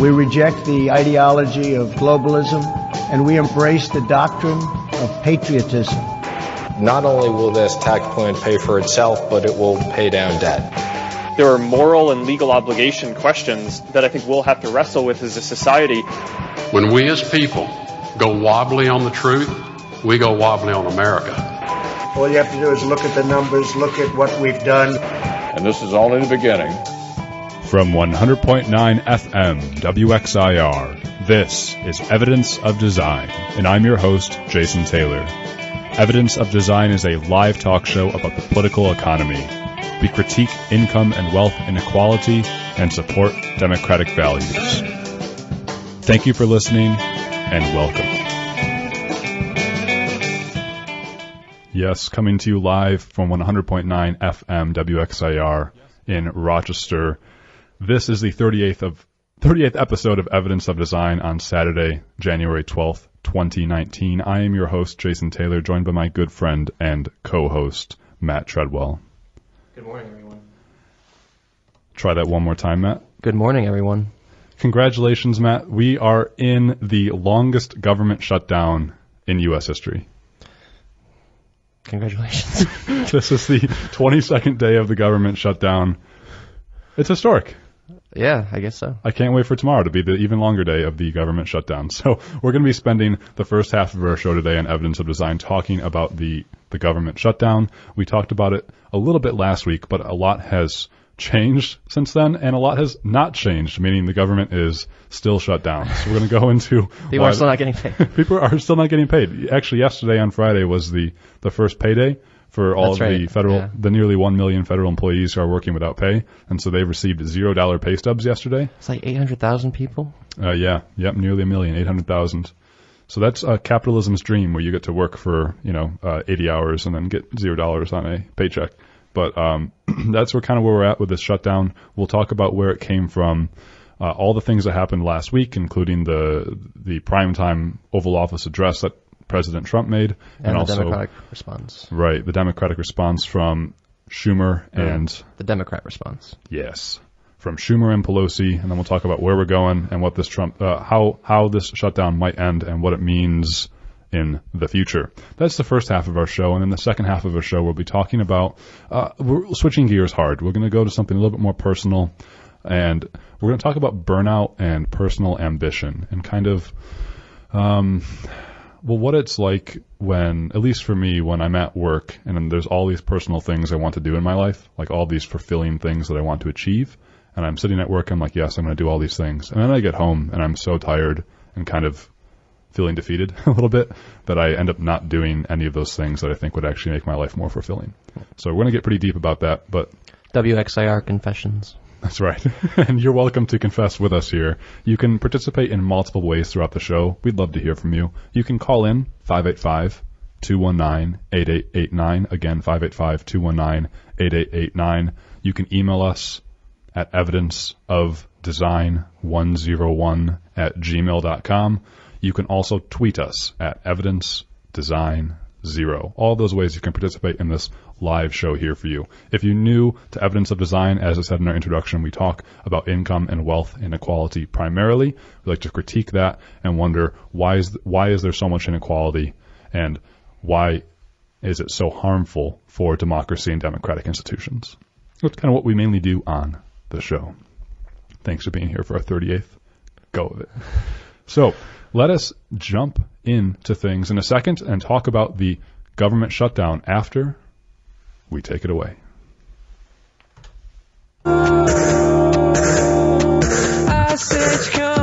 We reject the ideology of globalism, and we embrace the doctrine of patriotism. Not only will this tax plan pay for itself, but it will pay down debt. There are moral and legal obligation questions that I think we'll have to wrestle with as a society. When we as people go wobbly on the truth, we go wobbly on America. All you have to do is look at the numbers, look at what we've done. And this is only the beginning. From 100.9 FM WXIR, this is Evidence of Design, and I'm your host, Jason Taylor. Evidence of Design is a live talk show about the political economy. We critique income and wealth inequality and support democratic values. Thank you for listening, and welcome. Yes, coming to you live from 100.9 FM WXIR in Rochester. This is the 38th episode of Evidence of Design on Saturday, January 12th, 2019. I am your host, Jason Taylor, joined by my good friend and co-host, Matt Treadwell. Good morning, everyone. Try that one more time, Matt. Good morning, everyone. Congratulations, Matt. We are in the longest government shutdown in U.S. history. Congratulations. This is the 22nd day of the government shutdown. It's historic. Yeah, I guess so. I can't wait for tomorrow to be the even longer day of the government shutdown. So we're going to be spending the first half of our show today on Evidence of Design talking about the government shutdown. We talked about it a little bit last week, but a lot has changed since then, and a lot has not changed, meaning the government is still shut down. So we're going to go into... People are still not getting paid. People are still not getting paid. Actually, yesterday on Friday was the first payday for all of the federal, the nearly 1 million federal employees who are working without pay. And so they've received $0 pay stubs yesterday. It's like 800,000 people? Yep, nearly 1 million, 800,000. So that's capitalism's dream, where you get to work for, 80 hours and then get $0 on a paycheck. But that's kind of where we're at with this shutdown. We'll talk about where it came from, all the things that happened last week, including the primetime Oval Office address that President Trump made. And the also, Democratic response. Right, the Democratic response from Schumer and... The Democrat response. Yes, from Schumer and Pelosi. And then we'll talk about where we're going and what this how this shutdown might end and what it means in the future. That's the first half of our show. And in the second half of our show, we'll be talking about... we're switching gears hard. We're going to go to something a little bit more personal. And we're going to talk about burnout and personal ambition and kind of... what it's like when, at least for me, when I'm at work and there's all these personal things I want to do in my life, like all these fulfilling things that I want to achieve, and I'm sitting at work, I'm like, yes, I'm going to do all these things. And then I get home and I'm so tired and kind of feeling defeated a little bit that I end up not doing any of those things that I think would actually make my life more fulfilling. So we're going to get pretty deep about that, but... WXIR Confessions. That's right. And you're welcome to confess with us here. You can participate in multiple ways throughout the show. We'd love to hear from you. You can call in 585-219-8889. Again, 585-219-8889. You can email us at evidenceofdesign101@gmail.com. You can also tweet us at evidencedesign0. All those ways you can participate in this live show here for you. If you're new to Evidence of Design, as I said in our introduction, we talk about income and wealth inequality primarily. We like to critique that and wonder why is there so much inequality, and why is it so harmful for democracy and democratic institutions. That's kind of what we mainly do on the show. Thanks for being here for our 38th go of it. So let us jump into things in a second and talk about the government shutdown after we take it away. I say it's coming,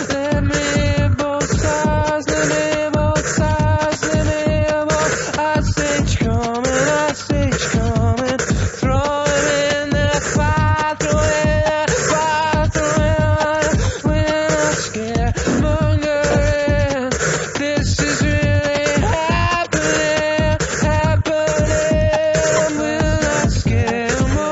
let me hear both sides, let me hear both sides, let me hear both. I say it's coming, throw it in the fire, throw it in the fire, throw it in, we're not scared, mongering, this is really happening, we're not scared, mongering.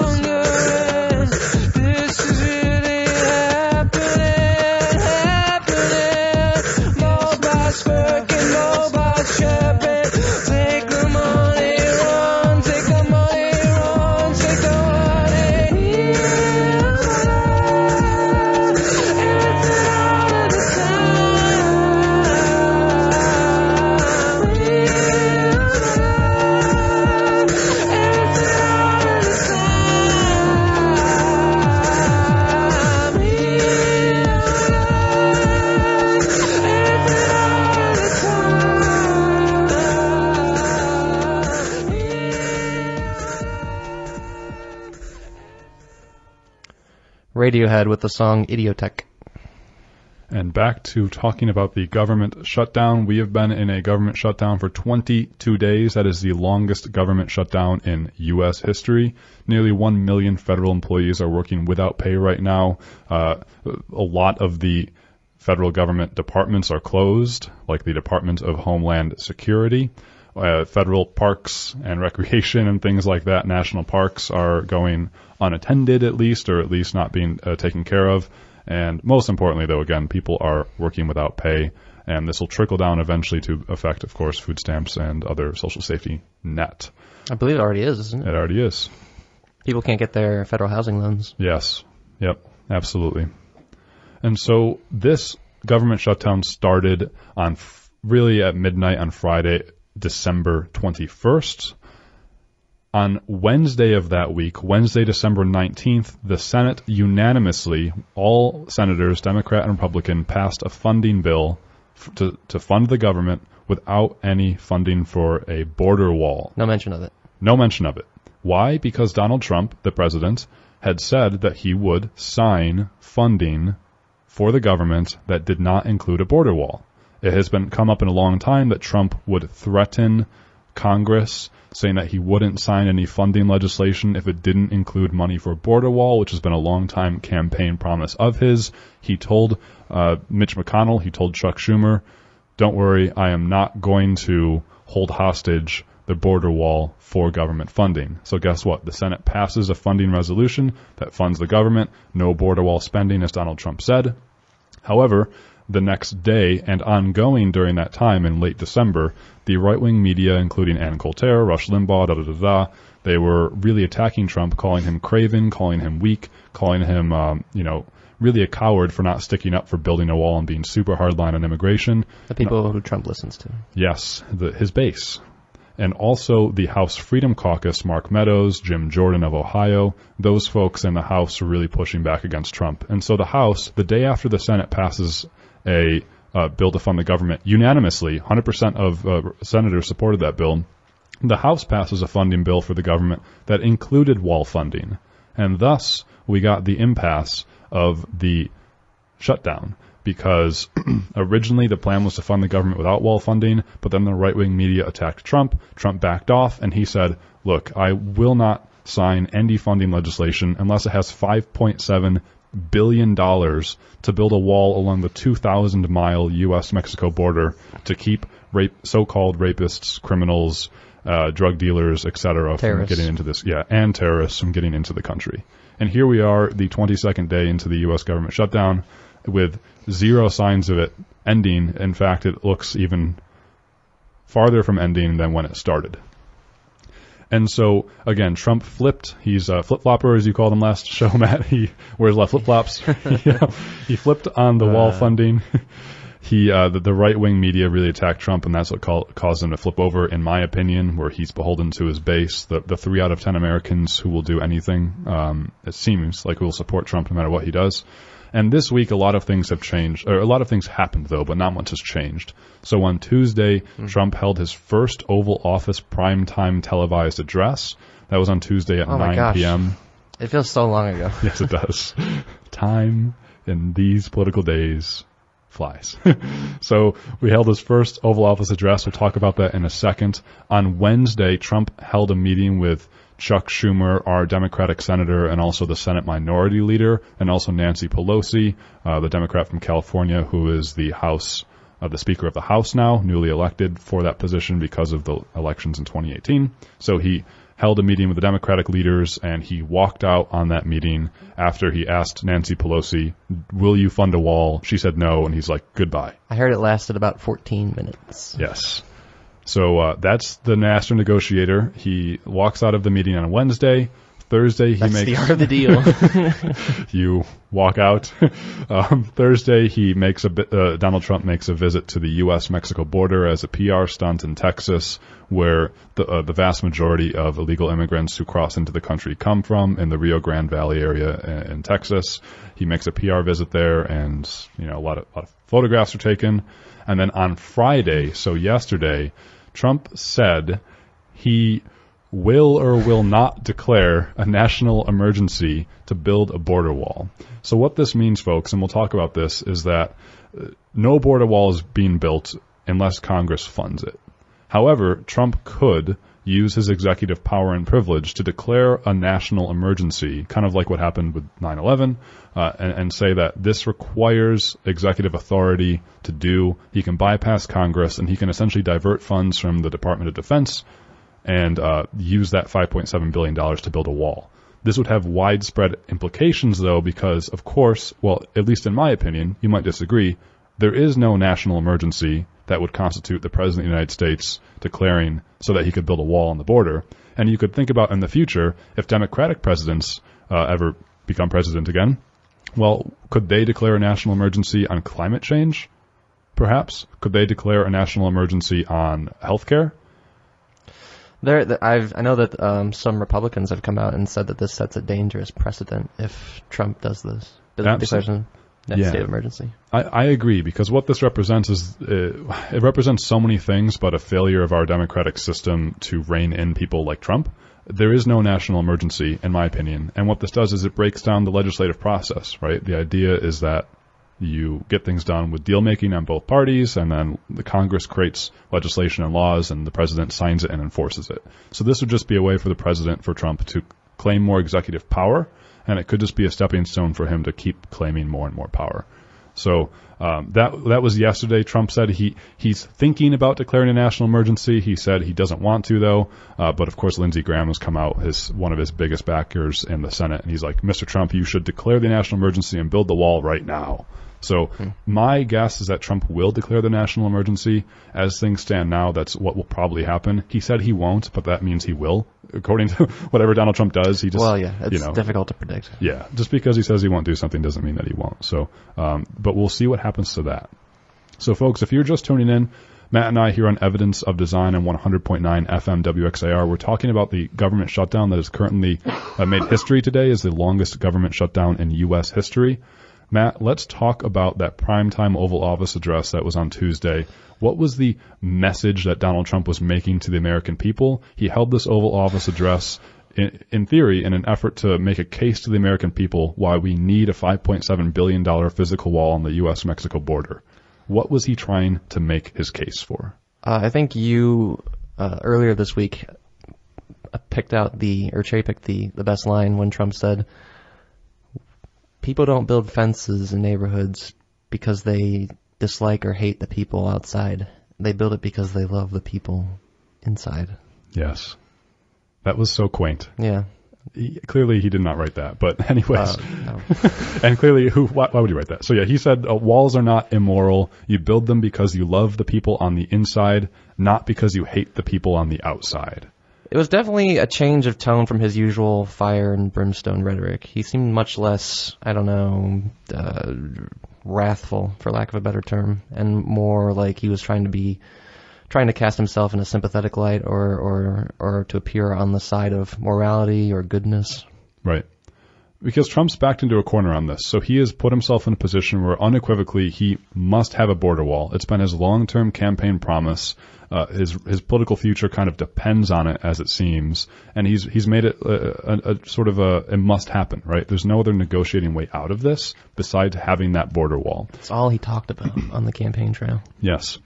Radiohead with the song Idiotech. And back to talking about the government shutdown. We have been in a government shutdown for 22 days. That is the longest government shutdown in U.S. history. Nearly 1 million federal employees are working without pay right now. A lot of the federal government departments are closed, like the Department of Homeland Security. Federal parks and recreation and things like that, national parks, are going unattended at least, or at least not being taken care of. And most importantly, though, again, people are working without pay, and this will trickle down eventually to affect, of course, food stamps and other social safety net. I believe it already is, isn't it? It already is. People can't get their federal housing loans. Yes. Yep. Absolutely. And so this government shutdown started on really at midnight on Friday, December 21st. On Wednesday of that week, Wednesday, December 19th, the Senate unanimously, all senators, Democrat and Republican, passed a funding bill to fund the government without any funding for a border wall. No mention of it. No mention of it. Why? Because Donald Trump, the president, had said that he would sign funding for the government that did not include a border wall. It has come up in a long time that Trump would threaten Congress, saying that he wouldn't sign any funding legislation if it didn't include money for a border wall, which has been a long-time campaign promise of his. He told Mitch McConnell, he told Chuck Schumer, don't worry, I am not going to hold hostage the border wall for government funding. So guess what? The Senate passes a funding resolution that funds the government. No border wall spending, as Donald Trump said. However, the next day and ongoing during that time in late December, the right-wing media, including Ann Coulter, Rush Limbaugh, they were really attacking Trump, calling him craven, calling him weak, calling him, really a coward for not sticking up for building a wall and being super hardline on immigration. The people who Trump listens to. Yes, his base. And also the House Freedom Caucus, Mark Meadows, Jim Jordan of Ohio, those folks in the House are really pushing back against Trump. And so the House, the day after the Senate passes a bill to fund the government unanimously, 100% of senators supported that bill, the House passes a funding bill for the government that included wall funding. And thus, we got the impasse of the shutdown. Because originally the plan was to fund the government without wall funding, but then the right-wing media attacked Trump. Trump backed off, and he said, look, I will not sign any funding legislation unless it has $5.7 billion to build a wall along the 2,000-mile U.S.-Mexico border to keep so-called rapists, criminals, drug dealers, etc. from getting into this, and terrorists from getting into the country. And here we are, the 22nd day into the U.S. government shutdown, with zero signs of it ending. In fact, it looks even farther from ending than when it started. And so, again, Trump flipped. He's a flip-flopper, as you called him last show, Matt. He wears left flip-flops. He flipped on the wall funding. The right-wing media really attacked Trump, and that's what caused him to flip over, in my opinion, where he's beholden to his base. The 3 out of 10 Americans who will do anything, it seems like, who will support Trump no matter what he does. And this week, a lot of things have changed, or a lot of things happened, though, but not much has changed. So on Tuesday, Trump held his first Oval Office primetime televised address. That was on Tuesday at 9 p.m. It feels so long ago. Yes, it does. Time in these political days flies. So we held his first Oval Office address. We'll talk about that in a second. On Wednesday, Trump held a meeting with Chuck Schumer, our Democratic senator, and also the Senate Minority Leader, and also Nancy Pelosi, the Democrat from California, who is the Speaker of the House now, newly elected for that position because of the elections in 2018. So he held a meeting with the Democratic leaders, and he walked out on that meeting after he asked Nancy Pelosi, will you fund a wall? She said no, and he's like, goodbye. I heard it lasted about 14 minutes. Yes. So that's the master negotiator. He walks out of the meeting on Wednesday. Thursday, That's the art of the deal. You walk out. Thursday, Donald Trump makes a visit to the U.S.-Mexico border as a PR stunt in Texas, where the vast majority of illegal immigrants who cross into the country come from, in the Rio Grande Valley area in Texas. He makes a PR visit there, and a lot of photographs are taken. And then on Friday, so yesterday, Trump said he will or will not declare a national emergency to build a border wall. So what this means, folks, and we'll talk about this, is that no border wall is being built unless Congress funds it. However, Trump could use his executive power and privilege to declare a national emergency, kind of like what happened with 9/11, and say that this requires executive authority to do. He can bypass Congress, and he can essentially divert funds from the Department of Defense and use that $5.7 billion to build a wall. This would have widespread implications, though, because, of course, well, at least in my opinion, you might disagree, there is no national emergency that would constitute the President of the United States declaring so that he could build a wall on the border. And you could think about in the future, if Democratic presidents ever become president again, well, could they declare a national emergency on climate change? Perhaps. Could they declare a national emergency on health care? I know that some Republicans have come out and said that this sets a dangerous precedent if Trump does this. Declares a state of emergency. I agree, because what this represents is it represents so many things, but a failure of our democratic system to rein in people like Trump. There is no national emergency, in my opinion. And what this does is it breaks down the legislative process, right? The idea is that you get things done with deal making on both parties, and then the Congress creates legislation and laws, and the president signs it and enforces it. So this would just be a way for the president, for Trump, to claim more executive power, and it could just be a stepping stone for him to keep claiming more and more power. So that was yesterday. Trump said he's thinking about declaring a national emergency. He said he doesn't want to, though. But of course, Lindsey Graham has come out, one of his biggest backers in the Senate, and he's like, Mr. Trump, you should declare the national emergency and build the wall right now. So my guess is that Trump will declare the national emergency. As things stand now, that's what will probably happen. He said he won't, but that means he will. According to whatever Donald Trump does, he just... Well, yeah, it's difficult to predict. Yeah, just because he says he won't do something doesn't mean that he won't. So, but we'll see what happens to that. So, folks, if you're just tuning in, Matt and I here on Evidence of Design on 100.9 FM WXAR, we're talking about the government shutdown that is currently made history today, is the longest government shutdown in U.S. history. Matt, let's talk about that primetime Oval Office address that was on Tuesday. What was the message that Donald Trump was making to the American people? He held this Oval Office address, in theory, in an effort to make a case to the American people why we need a $5.7 billion physical wall on the U.S.-Mexico border. What was he trying to make his case for? I think you, earlier this week, cherry-picked the best line when Trump said, people don't build fences in neighborhoods because they dislike or hate the people outside. They build it because they love the people inside. Yes. That was so quaint. Yeah. Clearly, he did not write that. But anyways, no. And clearly, why would you write that? So yeah, he said walls are not immoral. You build them because you love the people on the inside, not because you hate the people on the outside. It was definitely a change of tone from his usual fire and brimstone rhetoric. He seemed much less, wrathful, for lack of a better term, and more like he was trying to cast himself in a sympathetic light or to appear on the side of morality or goodness. Right. Because Trump's backed into a corner on this, so he has put himself in a position where unequivocally he must have a border wall. It's been his long-term campaign promise. His political future kind of depends on it, as it seems, and he's made it it must happen, right? There's no other negotiating way out of this besides having that border wall. It's all he talked about on the campaign trail. Yes.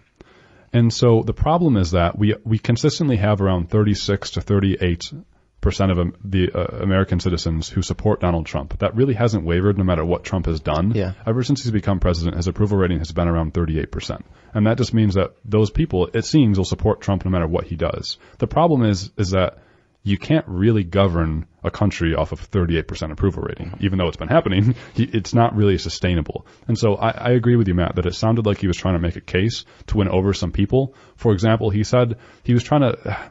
And so the problem is that we consistently have around 36 to 38% of the American citizens who support Donald Trump. That really hasn't wavered no matter what Trump has done. Yeah. Ever since he's become president, his approval rating has been around 38%. And that just means that those people, it seems, will support Trump no matter what he does. The problem is that you can't really govern a country off of 38% approval rating. Even though it's been happening, it's not really sustainable. And so I agree with you, Matt, that it sounded like he was trying to make a case to win over some people. For example, he said he was trying to...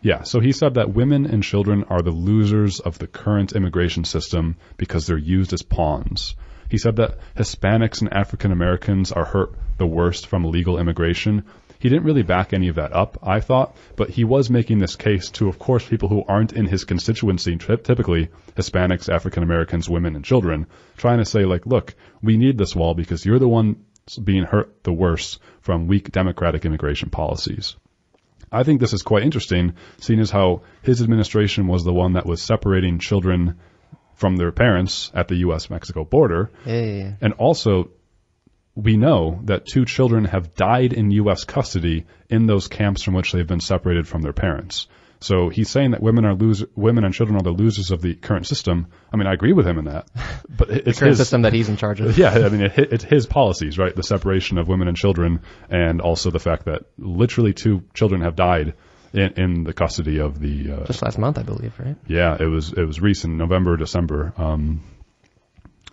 Yeah, so he said that women and children are the losers of the current immigration system because they're used as pawns. He said that Hispanics and African Americans are hurt the worst from illegal immigration. He didn't really back any of that up, I thought, but he was making this case to, of course, people who aren't in his constituency, typically Hispanics, African Americans, women, and children, trying to say, like, look, we need this wall because you're the one being hurt the worst from weak democratic immigration policies. I think this is quite interesting, seeing as how his administration was the one that was separating children from their parents at the U.S.-Mexico border. Yeah. And also, we know that 2 children have died in U.S. custody in those camps from which they've been separated from their parents. So he's saying that women and children are the losers of the current system. I mean, I agree with him in that. But it's the current his system that he's in charge of. Yeah, I mean, it's his policies, right? The separation of women and children, and also the fact that literally 2 children have died in the custody of the... just last month, I believe, right? Yeah, it was recent, November, December.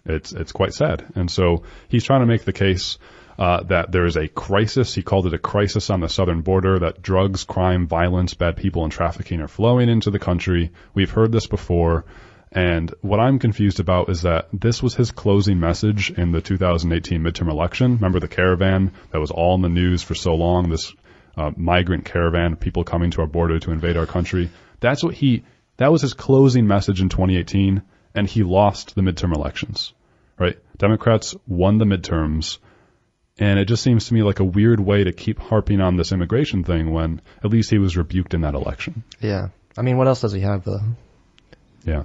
It's quite sad. And so he's trying to make the case that there is a crisis. He called it a crisis on the southern border, that drugs, crime, violence, bad people, and trafficking are flowing into the country. We've heard this before. And what I'm confused about is that this was his closing message in the 2018 midterm election. Remember the caravan that was all in the news for so long, this migrant caravan, people coming to our border to invade our country. That was his closing message in 2018, and he lost the midterm elections, right? Democrats won the midterms. And it just seems to me like a weird way to keep harping on this immigration thing when at least he was rebuked in that election. Yeah. I mean, what else does he have, though? Yeah.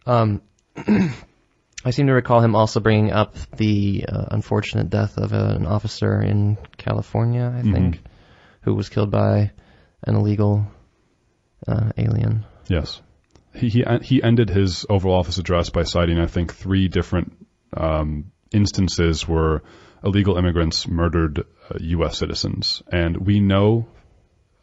I seem to recall him also bringing up the unfortunate death of an officer in California, I think, who was killed by an illegal alien. Yes. He ended his Oval Office address by citing, I think, 3 different instances where illegal immigrants murdered U.S. citizens. And we know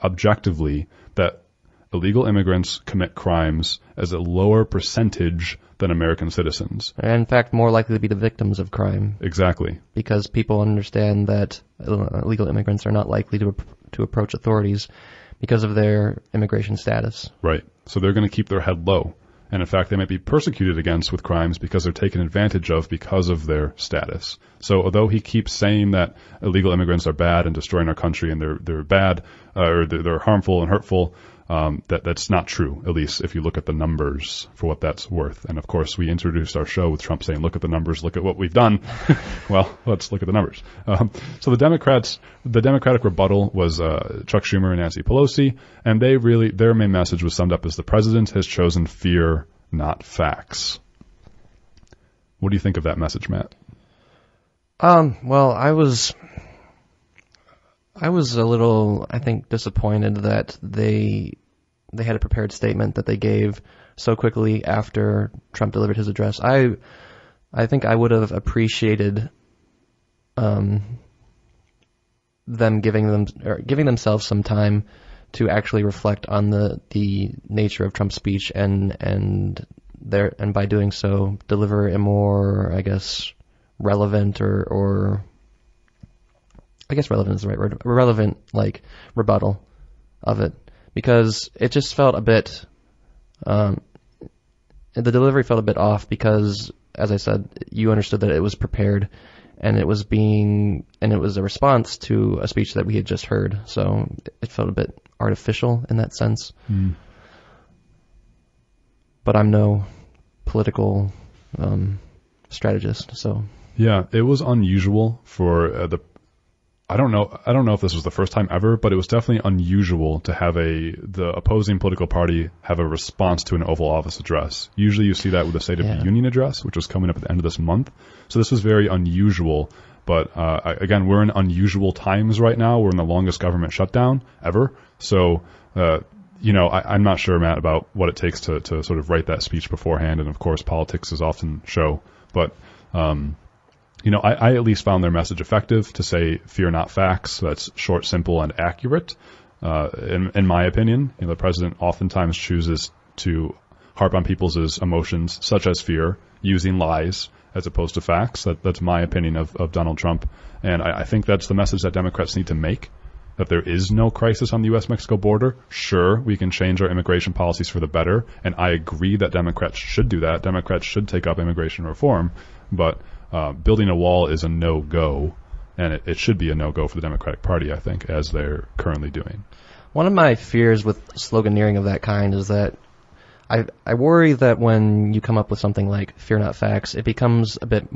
objectively that illegal immigrants commit crimes as a lower percentage than American citizens. And in fact, more likely to be the victims of crime. Exactly. Because people understand that illegal immigrants are not likely to approach authorities because of their immigration status. Right. So they're going to keep their head low. And in fact, they might be persecuted against with crimes because they're taken advantage of because of their status. So although he keeps saying that illegal immigrants are bad and destroying our country and they're bad or they're harmful and hurtful, that's not true, at least if you look at the numbers for what that's worth. And of course, we introduced our show with Trump saying, look at the numbers, look at what we've done. Well, let's look at the numbers. So the Democratic rebuttal was Chuck Schumer and Nancy Pelosi, and their main message was summed up as the president has chosen fear, not facts. What do you think of that message, Matt? Well, I was a little, I think, disappointed that they had a prepared statement that they gave so quickly after Trump delivered his address. I think I would have appreciated them giving themselves some time to actually reflect on the nature of Trump's speech and by doing so deliver a more, I guess, relevant or I guess relevant is the right word. Relevant, like, rebuttal of it. Because it just felt a bit... the delivery felt a bit off because, as I said, you understood that it was prepared and it was a response to a speech that we had just heard. So it felt a bit artificial in that sense. But I'm no political strategist, so... Yeah, it was unusual for I don't know if this was the first time ever, but it was definitely unusual to have the opposing political party have a response to an Oval Office address. Usually you see that with the State of the Union address, which was coming up at the end of this month. So this was very unusual. But again, we're in unusual times right now. We're in the longest government shutdown ever. So, I'm not sure, Matt, about what it takes to sort of write that speech beforehand. And of course, politics is often show. But, I at least found their message effective to say, fear not facts. So that's short, simple, and accurate. In my opinion, the president oftentimes chooses to harp on people's emotions, such as fear, using lies as opposed to facts. That's my opinion of Donald Trump. And I think that's the message that Democrats need to make, that there is no crisis on the U.S.-Mexico border. Sure, we can change our immigration policies for the better, and I agree that Democrats should do that. Democrats should take up immigration reform, but building a wall is a no-go, and it should be a no-go for the Democratic Party, I think, as they're currently doing. One of my fears with sloganeering of that kind is that I worry that when you come up with something like fear not facts, it becomes a bit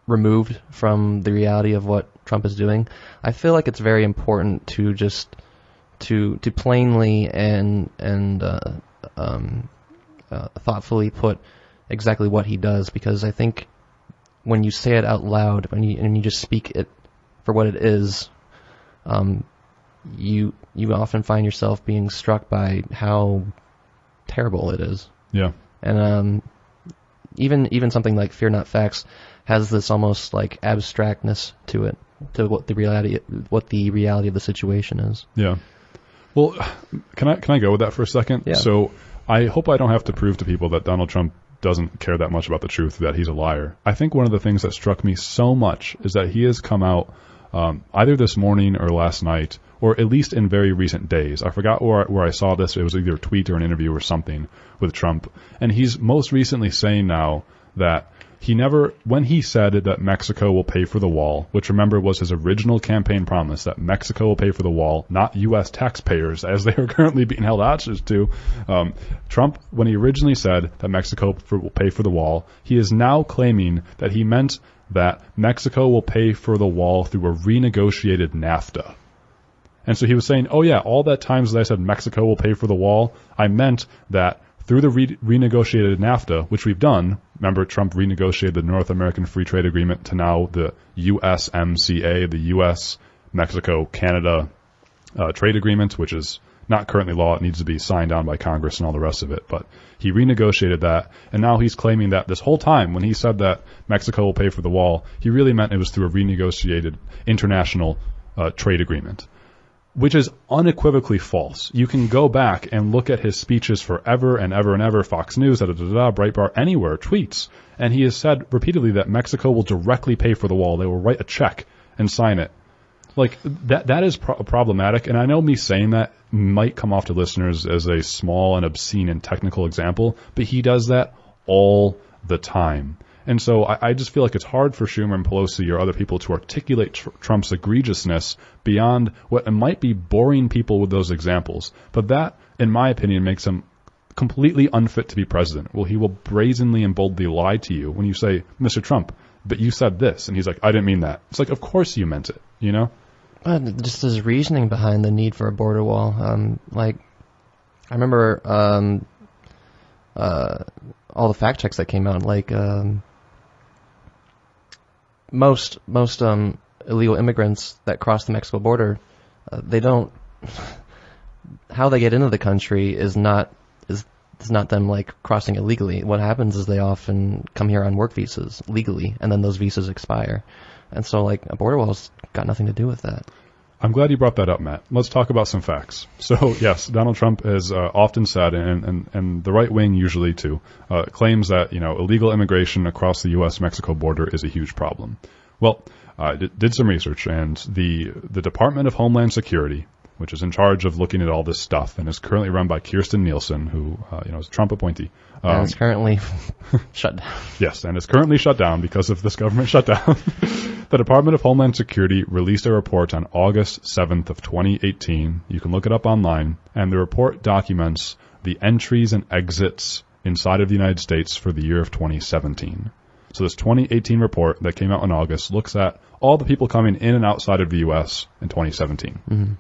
removed from the reality of what Trump is doing. I feel like it's very important to just to plainly and thoughtfully put exactly what he does, because I think when you say it out loud and you just speak it for what it is, you often find yourself being struck by how terrible it is. Yeah. And even something like Fear Not Facts has this almost like abstractness to it, to what the reality of the situation is. Yeah. Well, can I go with that for a second? Yeah. So I hope I don't have to prove to people that Donald Trump doesn't care that much about the truth, that he's a liar. I think one of the things that struck me so much is that he has come out either this morning or last night, or at least in very recent days. I forgot where I saw this. It was either a tweet or an interview or something with Trump. And he's most recently saying now that when he said that Mexico will pay for the wall, which remember was his original campaign promise, that Mexico will pay for the wall, not U.S. taxpayers, as they are currently being held hostage to. Trump, when he originally said that Mexico will pay for the wall, he is now claiming that he meant that Mexico will pay for the wall through a renegotiated NAFTA. And so he was saying, oh yeah, all that times that I said Mexico will pay for the wall, I meant that through the renegotiated NAFTA, which we've done. Remember, Trump renegotiated the North American Free Trade Agreement to now the USMCA, the U.S., Mexico, Canada trade agreement, which is not currently law. It needs to be signed on by Congress and all the rest of it. But he renegotiated that, and now he's claiming that this whole time when he said that Mexico will pay for the wall, he really meant it was through a renegotiated international trade agreement, which is unequivocally false. You can go back and look at his speeches forever and ever and ever, Fox News, Breitbart, anywhere, tweets, and he has said repeatedly that Mexico will directly pay for the wall. They will write a check and sign it. Like, that is problematic, and I know me saying that might come off to listeners as a small and obscene and technical example, but he does that all the time. And so I just feel like it's hard for Schumer and Pelosi or other people to articulate Trump's egregiousness beyond what might be boring people with those examples. But that, in my opinion, makes him completely unfit to be president. Well, he will brazenly and boldly lie to you when you say, Mr. Trump, but you said this. And he's like, I didn't mean that. It's like, of course you meant it, you know? Just his reasoning behind the need for a border wall. I remember all the fact checks that came out, most illegal immigrants that cross the Mexico border, how they get into the country is not them like crossing illegally. What happens is they often come here on work visas legally, and then those visas expire. And so like a border wall's got nothing to do with that. I'm glad you brought that up, Matt. Let's talk about some facts. So, yes, Donald Trump has often said, and the right wing usually too, claims that, illegal immigration across the U.S.-Mexico border is a huge problem. Well, I did some research, and the Department of Homeland Security, which is in charge of looking at all this stuff and is currently run by Kirstjen Nielsen, who, is a Trump appointee. And it's currently shut down. Yes, and it's currently shut down because of this government shutdown. The Department of Homeland Security released a report on August 7th of 2018. You can look it up online, and the report documents the entries and exits inside of the United States for the year of 2017. So this 2018 report that came out in August looks at all the people coming in and outside of the U.S. in 2017. Mm-hmm.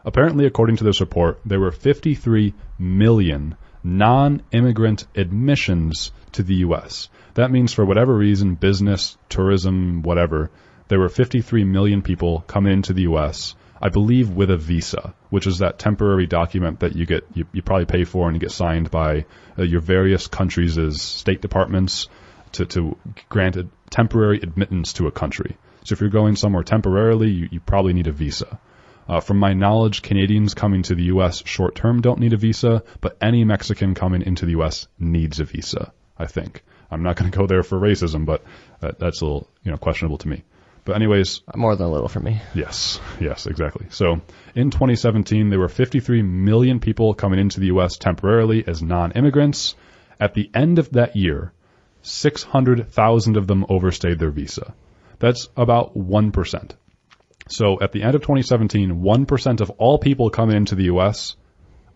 Apparently, according to this report, there were 53 million non-immigrant admissions to the U.S. That means for whatever reason, business, tourism, whatever, there were 53 million people coming into the U.S., I believe with a visa, which is that temporary document that you get, you probably pay for and you get signed by your various countries' state departments to grant a temporary admittance to a country. So if you're going somewhere temporarily, you probably need a visa. From my knowledge, Canadians coming to the U.S. short-term don't need a visa, but any Mexican coming into the U.S. needs a visa, I think. I'm not going to go there for racism, but that's a little, questionable to me. But anyways. More than a little for me. Yes, exactly. So in 2017, there were 53 million people coming into the U.S. temporarily as non-immigrants. At the end of that year, 600,000 of them overstayed their visa. That's about 1%. So at the end of 2017, 1% of all people coming into the U.S.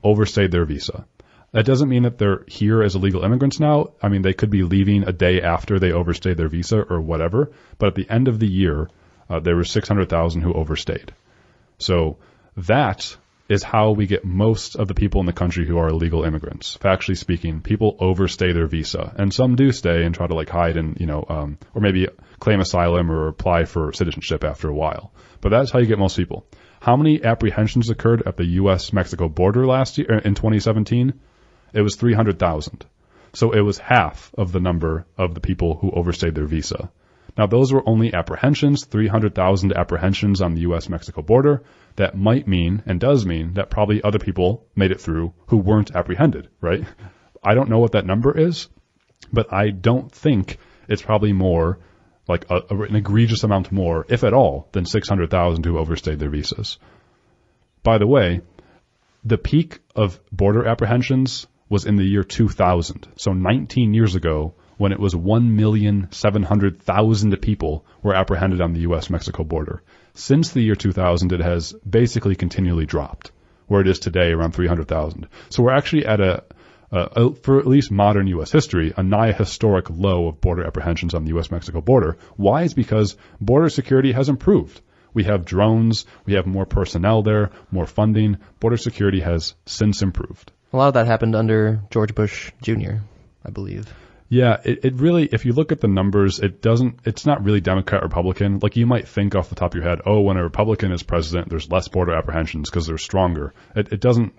overstayed their visa. That doesn't mean that they're here as illegal immigrants now. I mean, they could be leaving a day after they overstayed their visa or whatever. But at the end of the year, there were 600,000 who overstayed. So that is how we get most of the people in the country who are illegal immigrants. Factually speaking, people overstay their visa, and some do stay and try to like hide and, or maybe claim asylum or apply for citizenship after a while. But that's how you get most people. How many apprehensions occurred at the U.S.-Mexico border last year in 2017? It was 300,000. So it was half of the number of the people who overstayed their visa. Now, those were only apprehensions, 300,000 apprehensions on the U.S.-Mexico border. That might mean, and does mean, that probably other people made it through who weren't apprehended, right? I don't know what that number is, but I don't think it's probably more, like an egregious amount more, if at all, than 600,000 who overstayed their visas. By the way, the peak of border apprehensions was in the year 2000, so 19 years ago, when it was 1,700,000 people were apprehended on the U.S.-Mexico border. Since the year 2000, it has basically continually dropped, where it is today around 300,000. So we're actually at for at least modern U.S. history, a nigh historic low of border apprehensions on the U.S.-Mexico border. Why? It's because border security has improved. We have drones, we have more personnel there, more funding. Border security has since improved. A lot of that happened under George Bush Jr., I believe. Yeah, it really, if you look at the numbers, it's not really Democrat, Republican. Like you might think off the top of your head, oh, when a Republican is president, there's less border apprehensions because they're stronger. It doesn't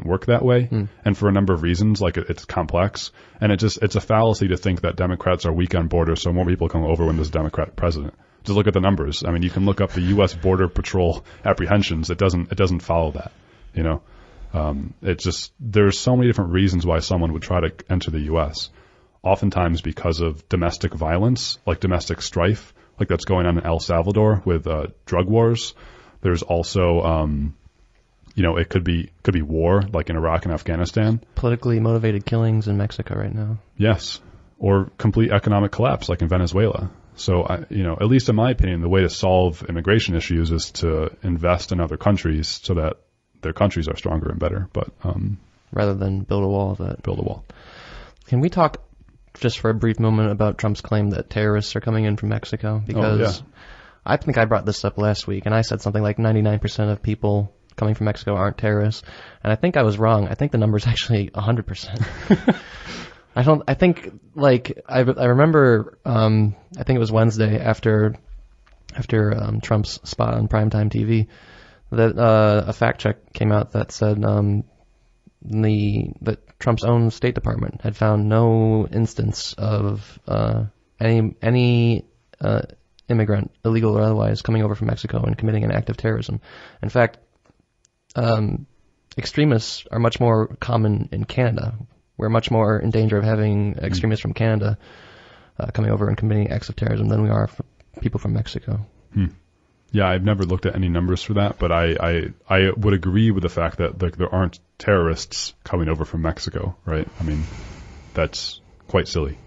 work that way. And for a number of reasons, like it's complex. And it's a fallacy to think that Democrats are weak on borders, so more people come over when there's a Democrat president. Just look at the numbers. I mean, you can look up the U.S. Border Patrol apprehensions. It doesn't follow that, there's so many different reasons why someone would try to enter the U.S. Oftentimes because of domestic violence, like domestic strife, like that's going on in El Salvador with drug wars. There's also, it could be war, like in Iraq and Afghanistan. Politically motivated killings in Mexico right now. Yes, or complete economic collapse, like in Venezuela. So, at least in my opinion, the way to solve immigration issues is to invest in other countries so that their countries are stronger and better. But rather than build a wall. Can we talk just for a brief moment about Trump's claim that terrorists are coming in from Mexico? Because I think I brought this up last week, and I said something like 99% of people coming from Mexico aren't terrorists, and I think I was wrong. I think the number's actually 100%. I remember, I think it was Wednesday after Trump's spot on primetime TV, that a fact check came out that said that Trump's own State Department had found no instance of any immigrant, illegal or otherwise, coming over from Mexico and committing an act of terrorism. In fact, extremists are much more common in Canada. We're much more in danger of having extremists from Canada coming over and committing acts of terrorism than we are people from Mexico. Yeah, I've never looked at any numbers for that, but I would agree with the fact that there aren't terrorists coming over from Mexico, right? I mean, that's quite silly.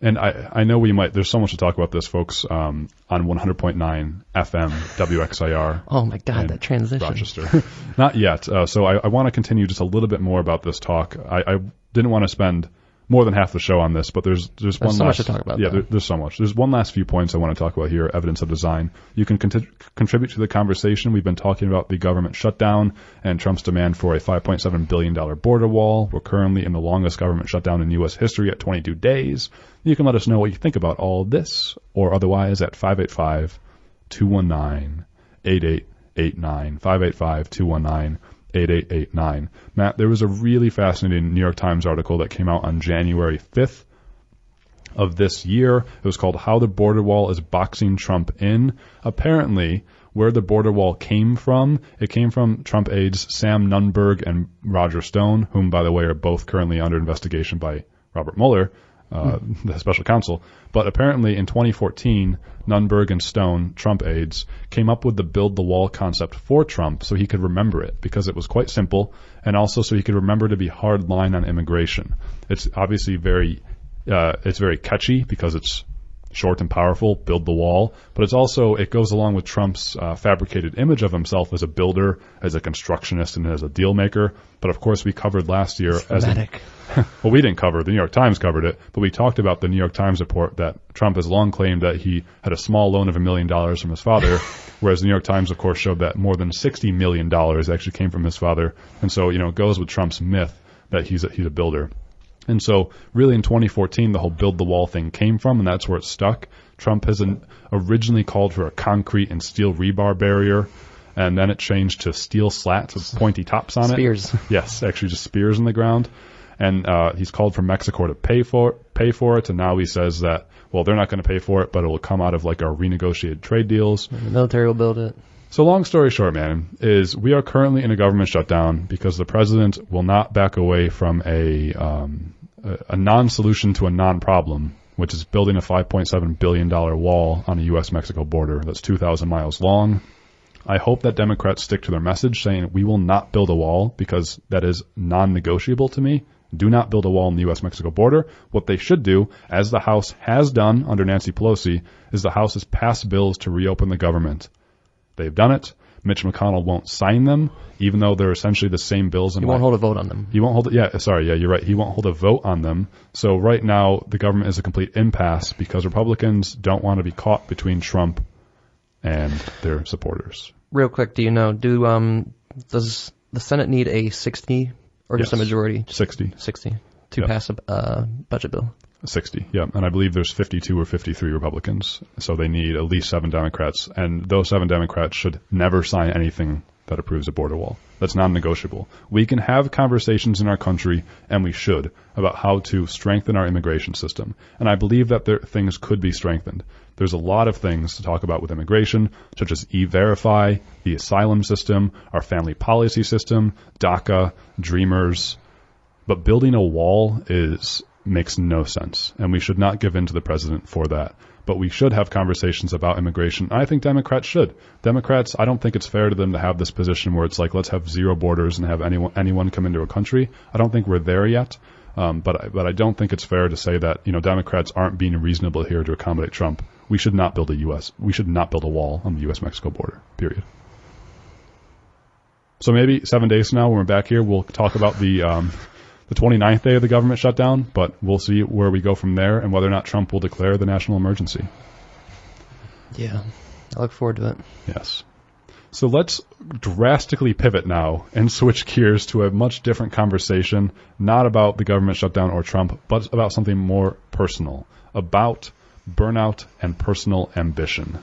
And I know there's so much to talk about this, folks, on 100.9 FM WXIR. Oh my God, that transition. Rochester. Not yet. So I want to continue just a little bit more about this talk. I didn't want to spend more than half the show on this, but there's one so last, much to talk about. Yeah, there's so much. There's one last few points I want to talk about here, evidence of design. You can contribute to the conversation. We've been talking about the government shutdown and Trump's demand for a $5.7 billion border wall. We're currently in the longest government shutdown in U.S. history at 22 days. You can let us know what you think about all this or otherwise at 585-219-8889. 585-219-8889. Matt, there was a really fascinating New York Times article that came out on January 5th of this year. It was called How the Border Wall is Boxing Trump In. Apparently, where the border wall came from, it came from Trump aides Sam Nunberg and Roger Stone, whom, by the way, are both currently under investigation by Robert Mueller, the special counsel. But apparently in 2014, Nunberg and Stone, Trump aides, came up with the build the wall concept for Trump so he could remember it, because it was quite simple, and also so he could remember to be hard line on immigration. It's obviously very catchy because it's short and powerful, build the wall. But it's also, it goes along with Trump's fabricated image of himself as a builder, as a constructionist, and as a deal maker. But of course, we covered last year well, we didn't cover it. The New York Times covered it, but we talked about the New York Times report that Trump has long claimed that he had a small loan of $1 million from his father, whereas the New York Times, of course, showed that more than $60 million actually came from his father. And so, it goes with Trump's myth that he's a builder. And so really in 2014, the whole build the wall thing came from, and that's where it stuck. Trump has originally called for a concrete and steel rebar barrier, and then it changed to steel slats with pointy tops on Spears. it. Yes, actually just spears in the ground. And he's called for Mexico to pay for it, and now he says that, well, they're not going to pay for it, but it will come out of like our renegotiated trade deals. The military will build it. So long story short, man, is we are currently in a government shutdown because the president will not back away from a non-solution to a non-problem, which is building a $5.7 billion wall on the U.S.-Mexico border that's 2,000 miles long. I hope that Democrats stick to their message saying we will not build a wall because that is non-negotiable to me. Do not build a wall on the U.S.-Mexico border. What they should do, as the House has done under Nancy Pelosi, is the House has passed bills to reopen the government. They've done it. Mitch McConnell won't sign them, even though they're essentially the same bills. He won't hold a vote on them. He won't hold it. Yeah, sorry. Yeah, you're right. He won't hold a vote on them. So right now, the government is a complete impasse because Republicans don't want to be caught between Trump and their supporters. Real quick, do you know, does the Senate need a 60 or just a majority? 60. 60 to pass a budget bill. 60, yeah. And I believe there's 52 or 53 Republicans. So they need at least 7 Democrats. And those 7 Democrats should never sign anything that approves a border wall. That's non-negotiable. We can have conversations in our country, and we should, about how to strengthen our immigration system. And I believe that things could be strengthened. There's a lot of things to talk about with immigration, such as E-Verify, the asylum system, our family policy system, DACA, Dreamers. But building a wall makes no sense, and we should not give in to the president for that. But we should have conversations about immigration. I think Democrats should. Democrats, I don't think it's fair to them to have this position where it's like, let's have zero borders and have anyone come into a country. I don't think we're there yet. But I don't think it's fair to say that, Democrats aren't being reasonable here to accommodate Trump. We should not build we should not build a wall on the U.S.-Mexico border, period. So maybe 7 days from now when we're back here, we'll talk about the 29th day of the government shutdown, but we'll see where we go from there and whether or not Trump will declare the national emergency. Yeah, I look forward to it. Yes. So let's drastically pivot now and switch gears to a much different conversation, not about the government shutdown or Trump, but about something more personal, about burnout and personal ambition.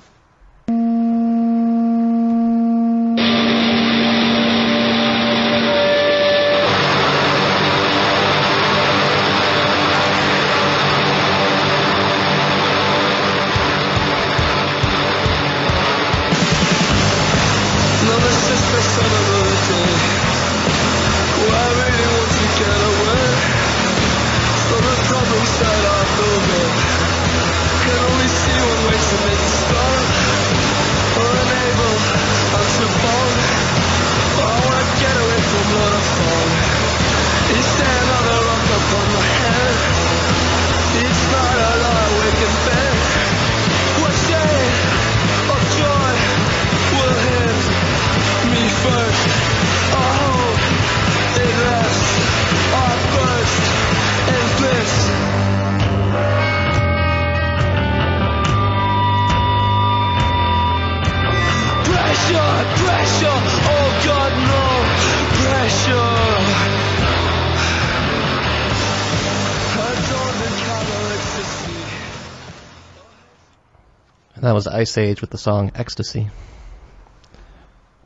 That was Ice Age with the song Ecstasy.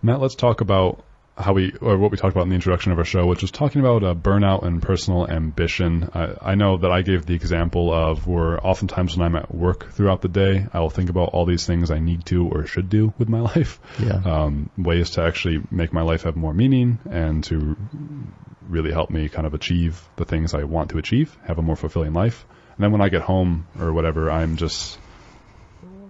Matt, let's talk about what we talked about in the introduction of our show, which was talking about burnout and personal ambition. I know that I gave the example of where oftentimes when I'm at work throughout the day, I will think about all these things I need to or should do with my life. Yeah. Ways to actually make my life have more meaning and to really help me kind of achieve the things I want to achieve, have a more fulfilling life. And then when I get home or whatever, I'm just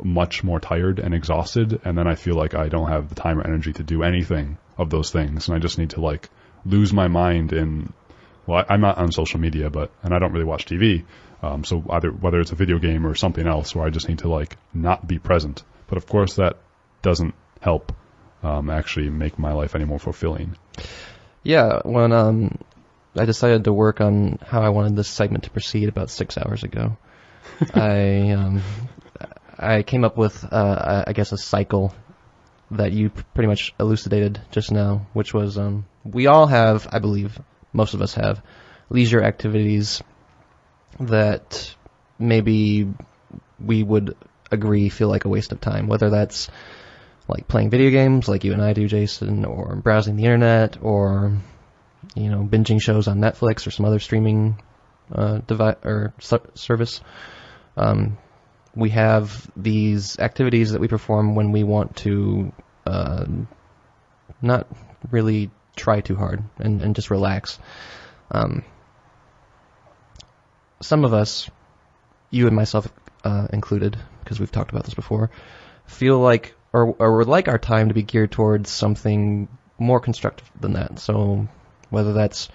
much more tired and exhausted, and then I feel like I don't have the time or energy to do anything of those things, and I just need to lose my mind in well, I'm not on social media, and I don't really watch TV. So whether it's a video game or something else where I just need to like not be present. But of course that doesn't help actually make my life any more fulfilling. Yeah, when I decided to work on how I wanted this segment to proceed about 6 hours ago, I came up with I guess a cycle that you pretty much elucidated just now, which was we all have, I believe, most of us have, leisure activities that maybe we would agree feel like a waste of time, whether that's like playing video games like you and I do, Jason, or browsing the internet, or binging shows on Netflix or some other streaming service. We have these activities that we perform when we want to not really try too hard and just relax. Some of us, you and myself included, because we've talked about this before, feel like or would like our time to be geared towards something more constructive than that. So whether that's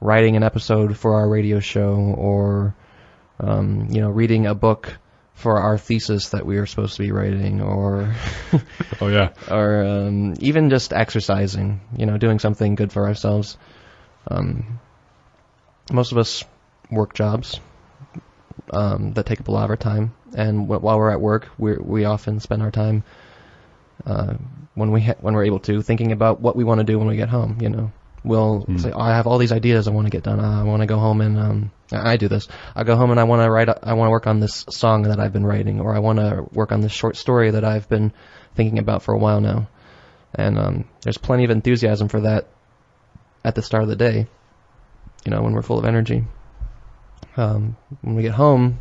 writing an episode for our radio show, or reading a book for our thesis that we are supposed to be writing, or oh yeah, or even just exercising, doing something good for ourselves. Most of us work jobs that take up a lot of our time, and while we're at work, we often spend our time when we're able to thinking about what we want to do when we get home. We'll say, I have all these ideas I want to get done. I want to go home and I do this. I go home and I want to work on this song that I've been writing, or I want to work on this short story that I've been thinking about for a while now. And there's plenty of enthusiasm for that at the start of the day, when we're full of energy. When we get home,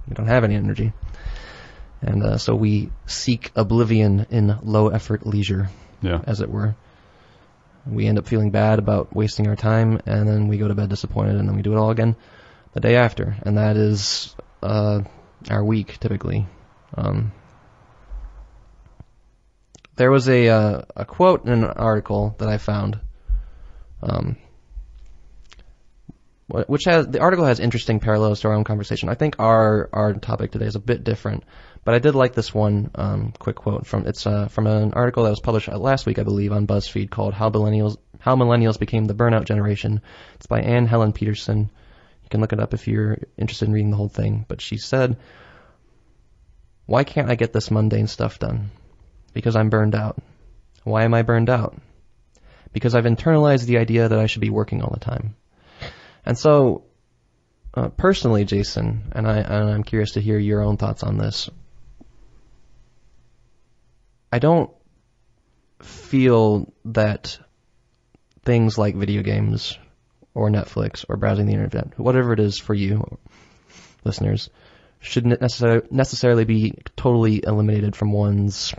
we don't have any energy. And so we seek oblivion in low-effort leisure, as it were. We end up feeling bad about wasting our time, and then we go to bed disappointed, and then we do it all again the day after. And that is our week, typically. There was a quote in an article that I found, the article has interesting parallels to our own conversation. I think our topic today is a bit different, but I did like this one quick quote from an article that was published last week, I believe, on BuzzFeed, called How Millennials Became the Burnout Generation. It's by Anne Helen Peterson. You can look it up if you're interested in reading the whole thing. But she said, "Why can't I get this mundane stuff done? Because I'm burned out. Why am I burned out? Because I've internalized the idea that I should be working all the time." And so, personally, Jason, and I'm curious to hear your own thoughts on this, I don't feel that things like video games or Netflix or browsing the internet, whatever it is for you, listeners, should necessarily be totally eliminated from one's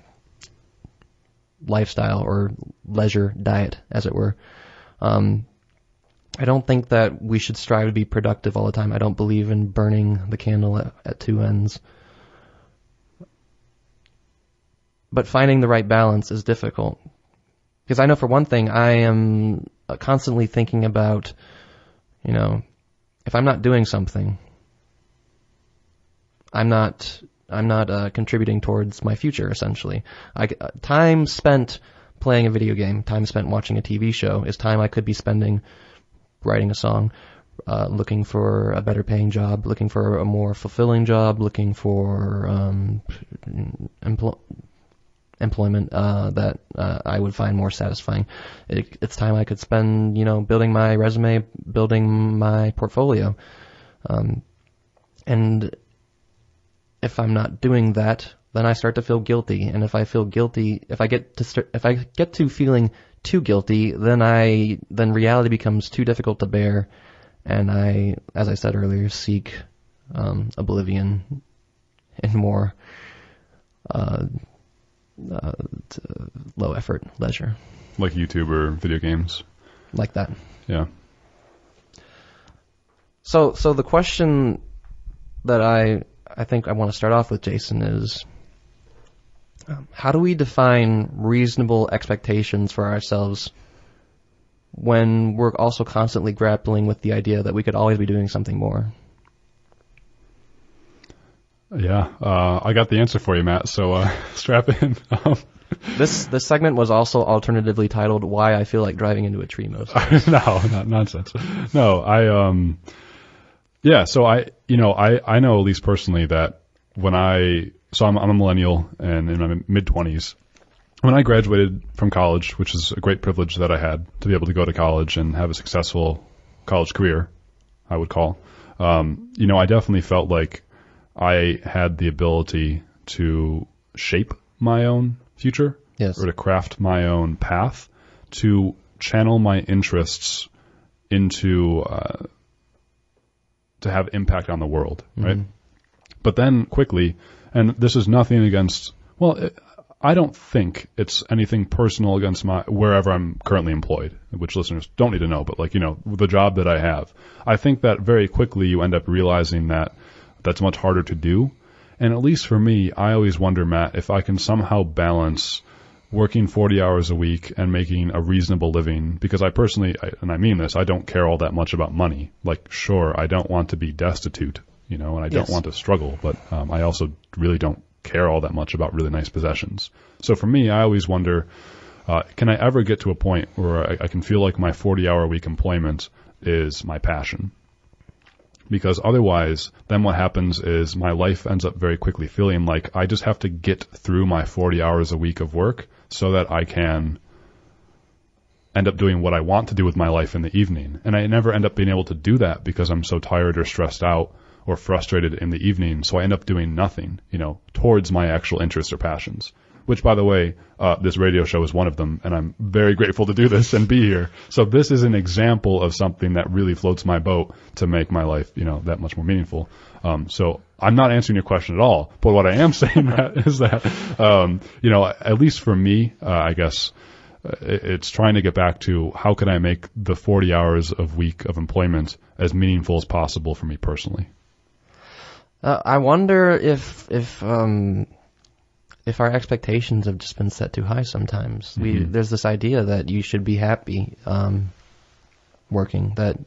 lifestyle or leisure diet, as it were. I don't think that we should strive to be productive all the time. I don't believe in burning the candle at two ends. But finding the right balance is difficult. Because I know, for one thing, I am constantly thinking about, if I'm not doing something, I'm not contributing towards my future, essentially. Time spent playing a video game, time spent watching a TV show, is time I could be spending writing a song, looking for a better paying job, looking for a more fulfilling job, looking for employment that I would find more satisfying. It's time I could spend, building my resume, building my portfolio. And if I'm not doing that, then I start to feel guilty. And if I feel guilty, if I get to feeling too guilty, then reality becomes too difficult to bear, and I, as I said earlier, seek oblivion and more low effort leisure, like YouTube or video games, like that. Yeah. So the question that I think I want to start off with, Jason, is, how do we define reasonable expectations for ourselves when we're also constantly grappling with the idea that we could always be doing something more? Yeah, I got the answer for you, Matt, so strap in. This segment was also alternatively titled "Why I Feel Like Driving into a Tree Most Days." No, not nonsense. No, so I know at least personally that when I'm a millennial and in my mid-20s. When I graduated from college, which is a great privilege that I had to be able to go to college and have a successful college career, I would call, I definitely felt like I had the ability to shape my own future, yes, or to craft my own path, to channel my interests into to have impact on the world, right? But then quickly, and this is nothing against, I don't think it's anything personal against wherever I'm currently employed, which listeners don't need to know, but the job that I have. I think that very quickly you end up realizing that that's much harder to do. And at least for me, I always wonder, Matt, if I can somehow balance working 40 hours a week and making a reasonable living, because I personally, and I mean this, I don't care all that much about money. Like, sure, I don't want to be destitute, and I don't want to struggle, but I also really don't care all that much about really nice possessions. So for me, I always wonder, can I ever get to a point where I can feel like my 40-hour-a-week employment is my passion? Because otherwise, then what happens is my life ends up very quickly feeling like I just have to get through my 40 hours a week of work so that I can end up doing what I want to do with my life in the evening. And I never end up being able to do that because I'm so tired or stressed out or frustrated in the evening, so I end up doing nothing, towards my actual interests or passions. Which, by the way, this radio show is one of them, and I'm very grateful to do this and be here. So this is an example of something that really floats my boat to make my life, that much more meaningful. So I'm not answering your question at all, but what I am saying is that, at least for me, I guess, it's trying to get back to how can I make the 40 hours of week of employment as meaningful as possible for me personally. I wonder if our expectations have just been set too high sometimes. There's this idea that you should be happy working, that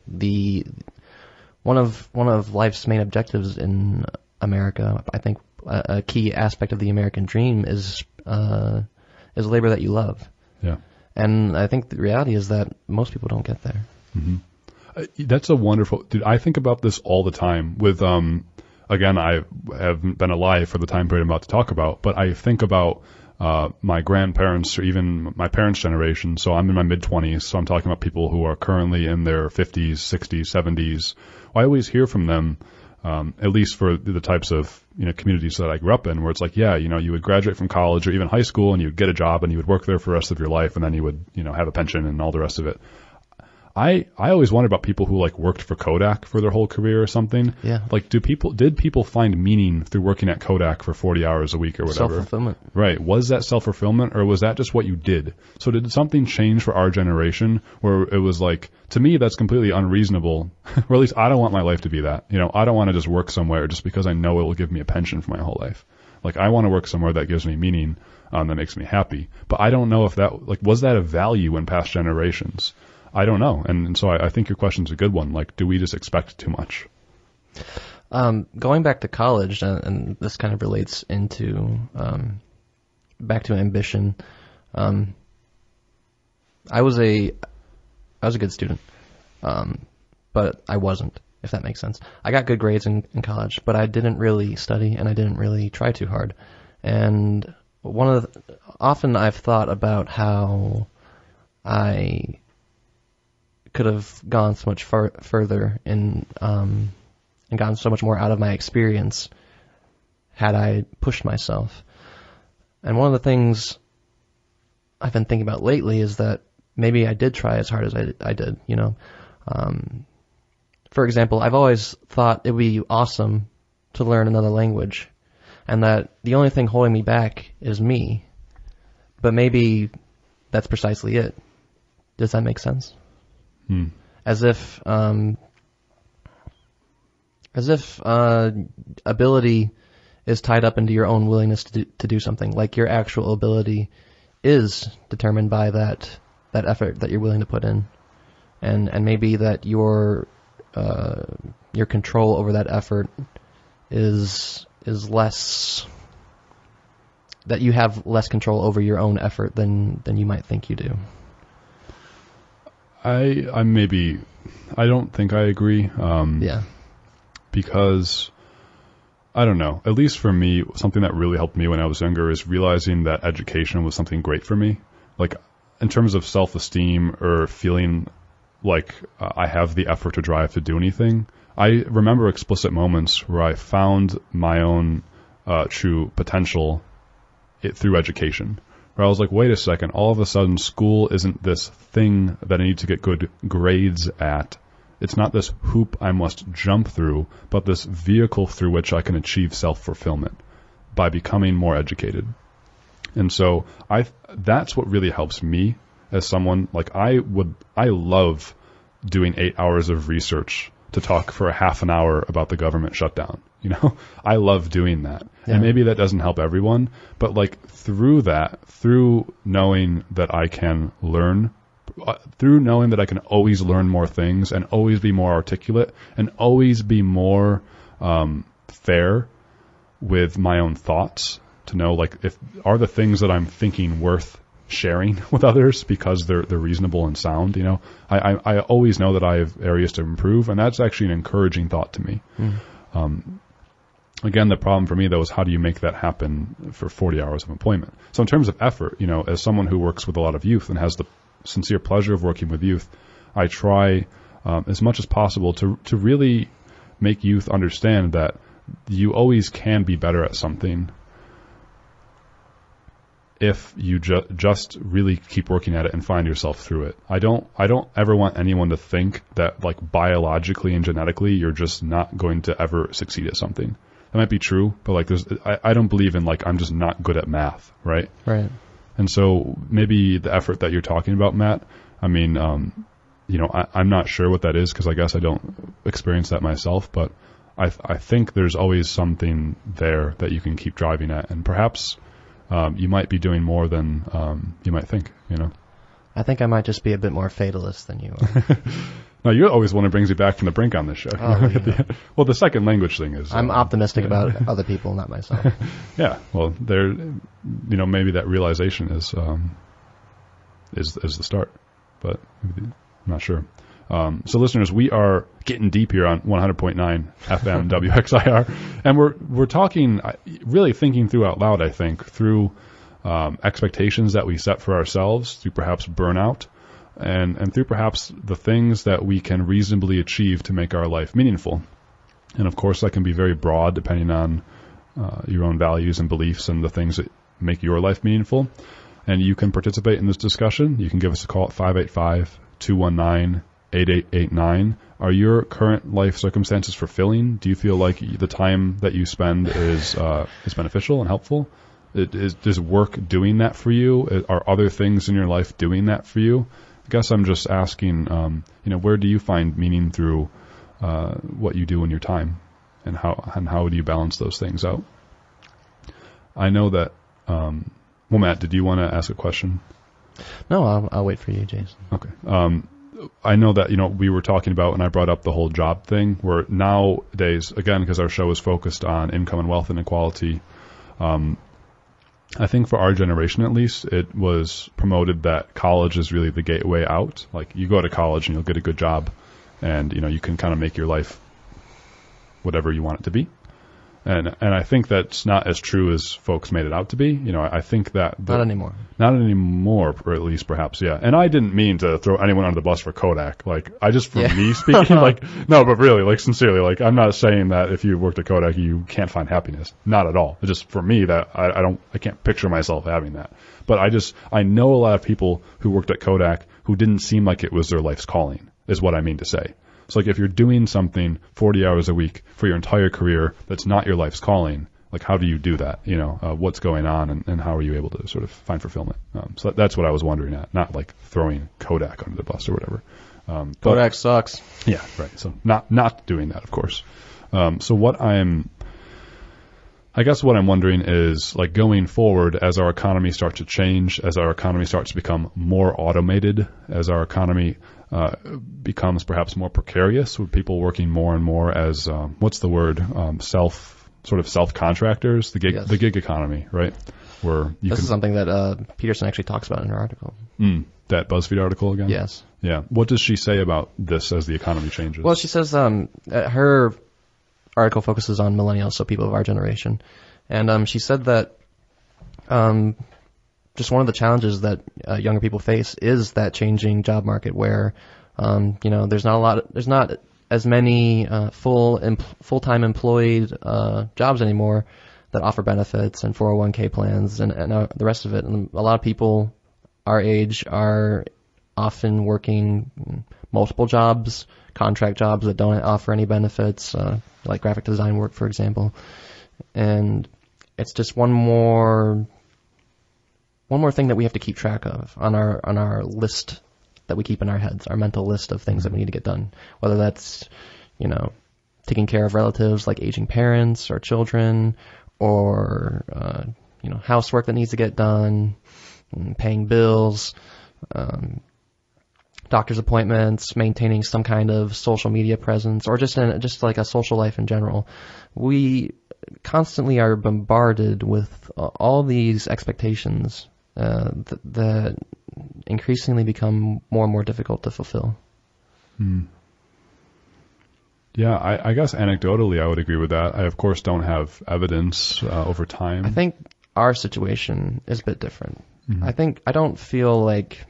one of life's main objectives in America, I think a key aspect of the American dream is labor that you love. Yeah. And I think the reality is that most people don't get there. That's a wonderful, dude, I think about this all the time with, again, I haven't been alive for the time period I'm about to talk about, but I think about my grandparents or even my parents' generation. So I'm in my mid-20s, so I'm talking about people who are currently in their 50s, 60s, 70s. I always hear from them, at least for the types of communities that I grew up in, where it's like, you would graduate from college or even high school and you'd get a job and you would work there for the rest of your life, and then you would have a pension and all the rest of it. I always wonder about people who worked for Kodak for their whole career or something. Yeah. Did people find meaning through working at Kodak for 40 hours a week or whatever? Self-fulfillment. Right. Was that self-fulfillment, or was that just what you did? So did something change for our generation where it was to me, that's completely unreasonable, or at least I don't want my life to be that. I don't want to just work somewhere just because I know it will give me a pension for my whole life. I want to work somewhere that gives me meaning, that makes me happy. But I don't know if that, was that a value in past generations? I don't know. And so I think your question's a good one. Do we just expect too much? Going back to college, and this kind of relates into, back to ambition. I was a good student. But I wasn't, if that makes sense. I got good grades in college, but I didn't really study and I didn't really try too hard. And often I've thought about how I could have gone so much further and gotten so much more out of my experience had I pushed myself. And one of the things I've been thinking about lately is that maybe I did try as hard as I did, For example, I've always thought it would be awesome to learn another language, and that the only thing holding me back is me. But maybe that's precisely it. Does that make sense? As if ability is tied up into your own willingness to do something. Your actual ability is determined by that effort that you're willing to put in. and maybe that your control over that effort is less, that you have less control over your own effort than you might think you do. I don't think I agree. Yeah. Because I don't know, at least for me, something that really helped me when I was younger is realizing that education was something great for me. Like, in terms of self-esteem or feeling like I have the effort to drive to do anything, I remember explicit moments where I found my own true potential through education, where I was like, wait a second, all of a sudden school isn't this thing that I need to get good grades at. It's not this hoop I must jump through, but this vehicle through which I can achieve self-fulfillment by becoming more educated. And so that's what really helps me as someone. Like, I love doing 8 hours of research to talk for a half an hour about the government shutdown. You know, I love doing that. Yeah. And maybe that doesn't help everyone, but like through knowing that I can learn, through knowing that I can always learn more things and always be more articulate and always be more fair with my own thoughts, to know, like, if are the things that I'm thinking worth sharing with others because they're reasonable and sound. You know, I always know that I have areas to improve, and that's actually an encouraging thought to me. Again, the problem for me, though, is how do you make that happen for 40 hours of employment? So in terms of effort, you know, as someone who works with a lot of youth and has the sincere pleasure of working with youth, I try as much as possible to really make youth understand that you always can be better at something if you just really keep working at it and find yourself through it. I don't ever want anyone to think that, like, biologically and genetically you're just not going to ever succeed at something. That might be true, but like I don't believe in, like, I'm just not good at math, right? Right. And so maybe the effort that you're talking about, Matt, I mean, you know, I'm not sure what that is, because I guess I don't experience that myself, but I think there's always something there that you can keep driving at, and perhaps you might be doing more than you might think, you know. I think I might just be a bit more fatalist than you are. No, you're always one who brings you back from the brink on this show. Oh, yeah. Well, the second language thing is... I'm optimistic about other people, not myself. Yeah, well, there, you know, maybe that realization is the start, but I'm not sure. So listeners, we are getting deep here on 100.9 FM WXIR, and we're talking, really thinking through out loud, I think, through expectations that we set for ourselves, through perhaps burnout, and through perhaps the things that we can reasonably achieve to make our life meaningful. And of course, that can be very broad depending on your own values and beliefs and the things that make your life meaningful. And you can participate in this discussion. You can give us a call at 585-219-8889. Are your current life circumstances fulfilling? Do you feel like the time that you spend is beneficial and helpful? Is work doing that for you? Are other things in your life doing that for you? I guess I'm just asking, you know, where do you find meaning through what you do in your time, and how do you balance those things out? I know that. Well, Matt, did you want to ask a question? No, I'll wait for you, Jason. Okay. I know that, you know, we were talking about, and I brought up the whole job thing, where nowadays, again, because our show is focused on income and wealth inequality, I think for our generation, at least, it was promoted that college is really the gateway out. Like, you go to college and you'll get a good job, and, you know, you can kind of make your life whatever you want it to be. And I think that's not as true as folks made it out to be. You know, I think that... Not anymore. Not anymore, or at least perhaps, yeah. And I didn't mean to throw anyone under the bus for Kodak. Like, me speaking, like, no, but really, like, sincerely, like, I'm not saying that if you worked at Kodak, you can't find happiness. Not at all. It's just for me that I can't picture myself having that. But I know a lot of people who worked at Kodak who didn't seem like it was their life's calling, is what I mean to say. So, like, if you're doing something 40 hours a week for your entire career that's not your life's calling, like, how do you do that? You know, what's going on, and how are you able to sort of find fulfillment? So that's what I was wondering at, not like throwing Kodak under the bus or whatever. Kodak sucks. Yeah, right. So not doing that, of course. So what I'm I guess what I'm wondering is, like, going forward, as our economy starts to change, as our economy starts to become more automated, as our economy becomes perhaps more precarious, with people working more and more as what's the word, self-contractors, the gig economy, right? Where this is something that Peterson actually talks about in her article. That BuzzFeed article again? Yes. Yeah. What does she say about this as the economy changes? Well, she says her article focuses on millennials, so people of our generation. And she said that just one of the challenges that younger people face is that changing job market where, there's not as many full-time employed jobs anymore that offer benefits and 401k plans and the rest of it. And a lot of people our age are often working multiple jobs, contract jobs that don't offer any benefits, like graphic design work, for example. And it's just one more thing that we have to keep track of on our list that we keep in our heads, our mental list of things that we need to get done. Whether that's, taking care of relatives like aging parents or children, or housework that needs to get done, paying bills, doctor's appointments, maintaining some kind of social media presence, or just like a social life in general. We constantly are bombarded with all these expectations that increasingly become more and more difficult to fulfill. Yeah, I guess anecdotally I would agree with that. I, of course, don't have evidence over time. I think our situation is a bit different. I don't feel like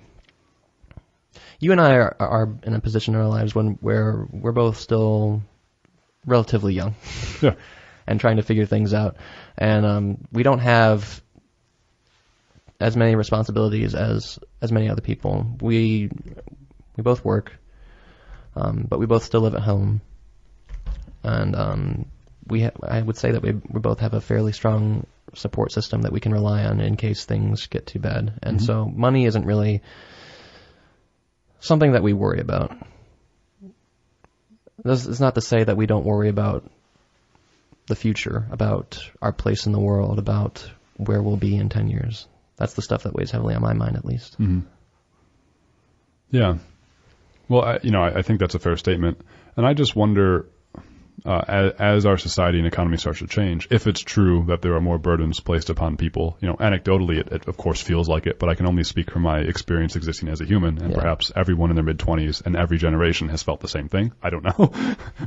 you and I are in a position in our lives where we're both still relatively young. Yeah. And trying to figure things out. And we don't have as many responsibilities as many other people. We both work, but we both still live at home. And I would say that we both have a fairly strong support system that we can rely on in case things get too bad. And so money isn't really something that we worry about. This is not to say that we don't worry about the future, about our place in the world, about where we'll be in 10 years. That's the stuff that weighs heavily on my mind, at least. Yeah. Well, I think that's a fair statement. And I just wonder, as our society and economy starts to change, if it's true that there are more burdens placed upon people. Anecdotally, it of course feels like it, but I can only speak from my experience existing as a human, and perhaps everyone in their mid-20s and every generation has felt the same thing. I don't know.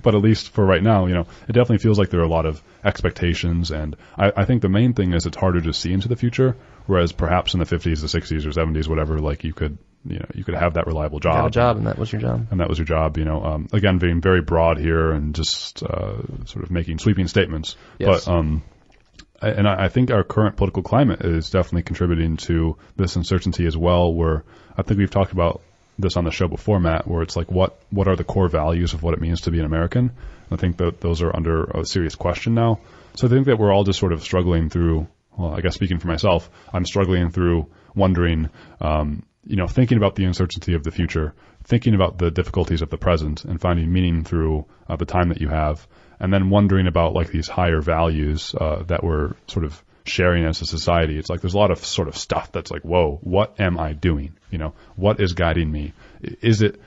But at least for right now, it definitely feels like there are a lot of expectations, and I think the main thing is it's harder to see into the future, whereas perhaps in the 50s, the 60s, or 70s, whatever, like you could have that reliable job. You have a job, and that was your job. And that was your job, again, being very broad here and just sort of making sweeping statements. Yes. But I think our current political climate is definitely contributing to this uncertainty as well, where I think we've talked about this on the show before, Matt, where it's like, what are the core values of what it means to be an American? I think that those are under a serious question now. So I think that we're all just sort of struggling through, well, I guess speaking for myself, I'm struggling through wondering, thinking about the uncertainty of the future, thinking about the difficulties of the present, and finding meaning through the time that you have, and then wondering about like these higher values that we're sort of sharing as a society. It's like there's a lot of sort of stuff that's like, whoa, what am I doing? What is guiding me? Is it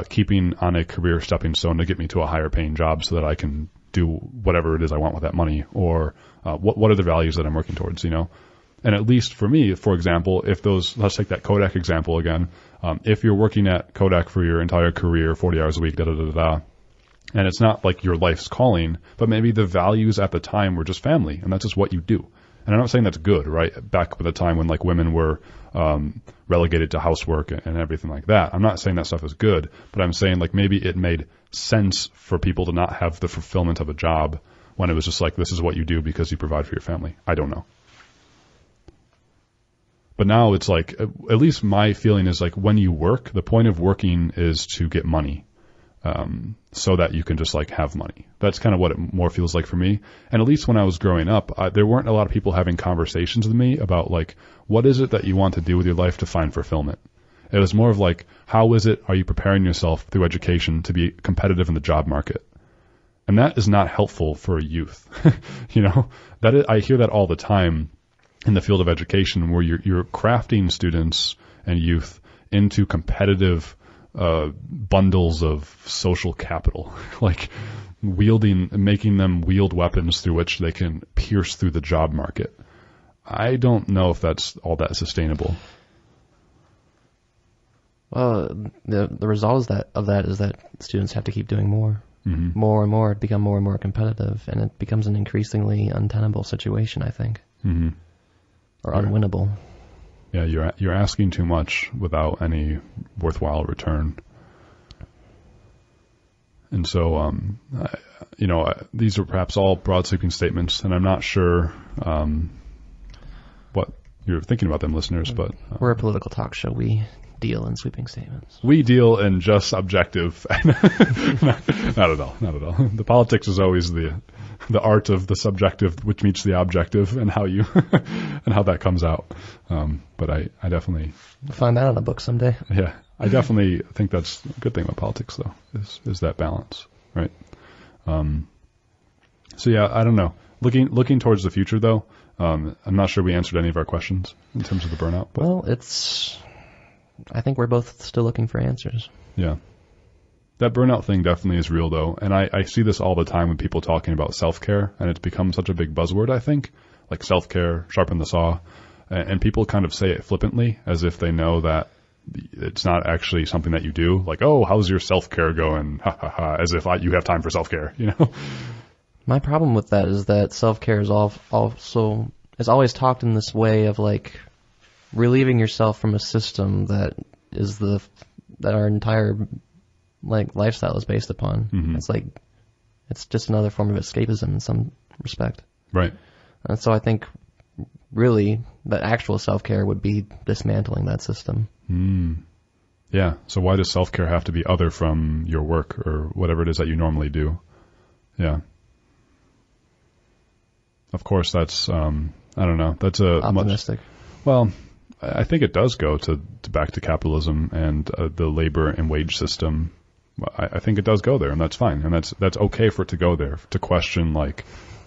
keeping on a career stepping stone to get me to a higher paying job so that I can do whatever it is I want with that money? Or what are the values that I'm working towards, And at least for me, for example, let's take that Kodak example again. If you're working at Kodak for your entire career, 40 hours a week, and it's not like your life's calling, but maybe the values at the time were just family, and that's just what you do. And I'm not saying that's good, right? Back at the time when like women were relegated to housework and everything like that. I'm not saying that stuff is good, but I'm saying like maybe it made sense for people to not have the fulfillment of a job when it was just like, this is what you do because you provide for your family. I don't know. But now it's like, at least my feeling is like when you work, the point of working is to get money, so that you can just like have money. That's kind of what it more feels like for me. And at least when I was growing up, there weren't a lot of people having conversations with me about like, what is it that you want to do with your life to find fulfillment? It was more of like, are you preparing yourself through education to be competitive in the job market? And that is not helpful for a youth. I hear that all the time in the field of education, where you're crafting students and youth into competitive bundles of social capital, like making them wield weapons through which they can pierce through the job market. I don't know if that's all that sustainable. Well, the result of that is that students have to keep doing more. More and more, become more and more competitive, and it becomes an increasingly untenable situation, I think, or unwinnable. Yeah, you're asking too much without any worthwhile return. And so, these are perhaps all broad sweeping statements, and I'm not sure what you're thinking about them, listeners. But we're a political talk show. We deal in sweeping statements. We deal in just objective. Not at all. The politics is always the art of the subjective, which meets the objective, and how that comes out. But I definitely we'll find that in a book someday. Yeah, I definitely think that's a good thing about politics, though, is that balance, right? So yeah, I don't know. Looking towards the future, though, I'm not sure we answered any of our questions in terms of the burnout. But. Well, I think we're both still looking for answers. Yeah. That burnout thing definitely is real, though. And I see this all the time when people talking about self-care, and it's become such a big buzzword, I think. Like self-care, sharpen the saw. And people kind of say it flippantly, as if they know that it's not actually something that you do. Like, oh, how's your self-care going? Ha, ha, ha. As if you have time for self-care, My problem with that is that self-care is also is always talked in this way of, like, relieving yourself from a system that is that our entire lifestyle is based upon. It's just another form of escapism in some respect. Right. And so I think really that actual self-care would be dismantling that system. Yeah. So why does self-care have to be other from your work or whatever it is that you normally do? Yeah. Of course, that's I don't know. That's optimistic. Well, I think it does go to back to capitalism and the labor and wage system. I think it does go there, and that's fine, and that's okay for it to go there, to question like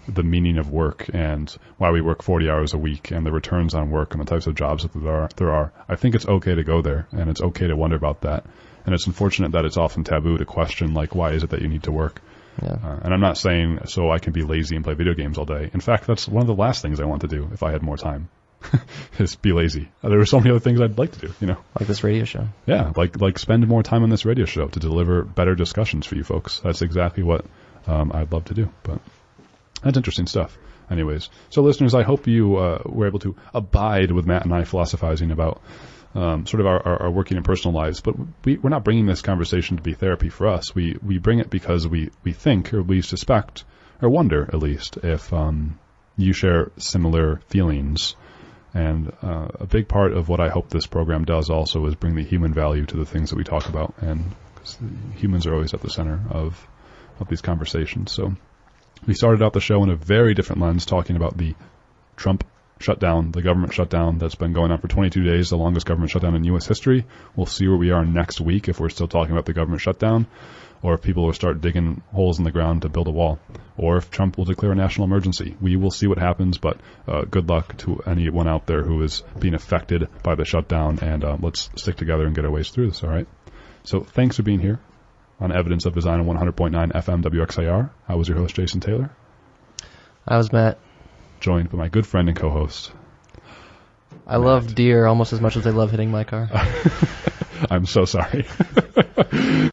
the meaning of work and why we work 40 hours a week and the returns on work and the types of jobs that there are. I think it's okay to go there, and it's okay to wonder about that. And it's unfortunate that it's often taboo to question like, why is it that you need to work? Yeah. And I'm not saying so I can be lazy and play video games all day. In fact, that's one of the last things I want to do if I had more time. Is be lazy. There are so many other things I'd like to do, Like this radio show. Yeah, like spend more time on this radio show to deliver better discussions for you folks. That's exactly what I'd love to do. But that's interesting stuff. Anyways, so listeners, I hope you were able to abide with Matt and I philosophizing about sort of our working and personal lives. But we're not bringing this conversation to be therapy for us. We bring it because we think, or we suspect, or wonder at least, if you share similar feelings. And a big part of what I hope this program does also is bring the human value to the things that we talk about. And humans are always at the center of these conversations. So we started out the show in a very different lens, talking about the Trump shutdown, the government shutdown that's been going on for 22 days, the longest government shutdown in U.S. history. We'll see where we are next week if we're still talking about the government shutdown, or if people will start digging holes in the ground to build a wall, or if Trump will declare a national emergency. We will see what happens, but good luck to anyone out there who is being affected by the shutdown, and let's stick together and get our ways through this, all right? So thanks for being here on Evidence of Design on 100.9 FM WXIR. I was your host, Jason Taylor. I was Matt. Joined by my good friend and co-host. I love deer almost as much as I love hitting my car. I'm so sorry.